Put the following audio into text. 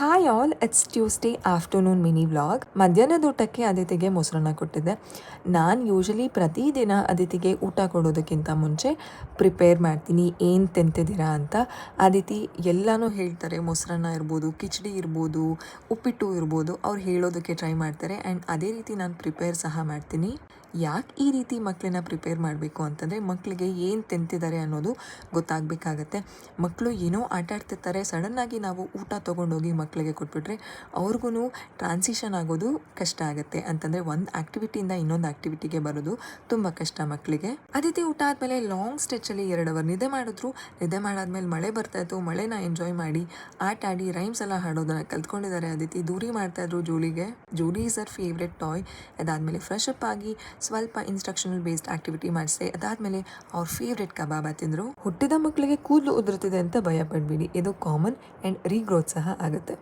Hi all, it's Tuesday afternoon mini vlog. ಮಧ್ಯಾಹ್ನದ ಊಟಕ್ಕೆ ಅದಿತಿಗೆ ಮೊಸರನ್ನ ಕೊಟ್ಟಿದ್ದೆ. ನಾನು ಯೂಶಲಿ ಪ್ರತಿದಿನ ಅದಿತಿಗೆ ಊಟ ಕೊಡೋದಕ್ಕಿಂತ ಮುಂಚೆ ಪ್ರಿಪೇರ್ ಮಾಡ್ತೀನಿ ಏನು ತಿಂತಿದ್ದೀರಾ ಅಂತ. ಅದಿತಿ ಎಲ್ಲನೂ ಹೇಳ್ತಾರೆ, ಮೊಸರನ್ನ ಇರ್ಬೋದು, ಕಿಚಡಿ ಇರ್ಬೋದು, ಉಪ್ಪಿಟ್ಟು ಇರ್ಬೋದು, ಅವ್ರು ಹೇಳೋದಕ್ಕೆ ಟ್ರೈ ಮಾಡ್ತಾರೆ. ಆ್ಯಂಡ್ ಅದೇ ರೀತಿ ನಾನು ಪ್ರಿಪೇರ್ ಸಹ ಮಾಡ್ತೀನಿ. ಯಾಕೆ ಈ ರೀತಿ ಮಕ್ಕಳನ್ನ ಪ್ರಿಪೇರ್ ಮಾಡಬೇಕು ಅಂತಂದರೆ, ಮಕ್ಕಳಿಗೆ ಏನು ತಿಂತಿದ್ದಾರೆ ಅನ್ನೋದು ಗೊತ್ತಾಗಬೇಕಾಗತ್ತೆ. ಮಕ್ಕಳು ಏನೋ ಆಟ ಆಡ್ತಿರ್ತಾರೆ, ಸಡನ್ನಾಗಿ ನಾವು ಊಟ ತೊಗೊಂಡೋಗಿ ಮಕ್ಕಳಿಗೆ ಕೊಟ್ಬಿಟ್ರೆ ಅವ್ರಿಗೂ ಟ್ರಾನ್ಸಿಷನ್ ಆಗೋದು ಕಷ್ಟ ಆಗುತ್ತೆ. ಅಂತಂದರೆ ಒಂದು ಆ್ಯಕ್ಟಿವಿಟಿಯಿಂದ ಇನ್ನೊಂದು ಆ್ಯಕ್ಟಿವಿಟಿಗೆ ಬರೋದು ತುಂಬ ಕಷ್ಟ ಮಕ್ಕಳಿಗೆ. ಅದಿತಿ ಊಟ ಆದಮೇಲೆ ಲಾಂಗ್ ಸ್ಟ್ರೆಚಲ್ಲಿ 2 ಅವರ್ ನಿದ್ದೆ ಮಾಡಿದ್ರು. ನಿದ್ದೆ ಮಾಡಾದ್ಮೇಲೆ ಮಳೆ ಬರ್ತಾಯಿತ್ತು. ಮಳೆನ ಎಂಜಾಯ್ ಮಾಡಿ ಆಟ ಆಡಿ ರೈಮ್ಸ್ ಎಲ್ಲ ಹಾಡೋದನ್ನು ಕಲ್ತ್ಕೊಂಡಿದ್ದಾರೆ. ಅದಿತಿ ದೂರಿ ಮಾಡ್ತಾಯಿದ್ರು ಜೂಲಿಗೆ. Julie is our favourite toy. ಅದಾದಮೇಲೆ ಫ್ರೆಶ್ ಅಪ್ ಆಗಿ ಸ್ವಲ್ಪ ಇನ್ಸ್ಟ್ರಕ್ಷನಲ್ ಬೇಸ್ಡ್ ಆಕ್ಟಿವಿಟಿ ಮಾಡಿಸಿ ಅದಾದಮೇಲೆ ಅವ್ರ ಫೇವ್ರೆಟ್ ಕಬಾಬ ತಿಂದರು. ಹುಟ್ಟಿದ ಮಕ್ಕಳಿಗೆ ಕೂದಲು ಉದುರುತ್ತಿದೆ ಅಂತ ಭಯ ಪಡಬೇಡಿ, ಇದು ಕಾಮನ್ ಆ್ಯಂಡ್ ರೀಗ್ರೋತ್ ಸಹ ಆಗುತ್ತೆ.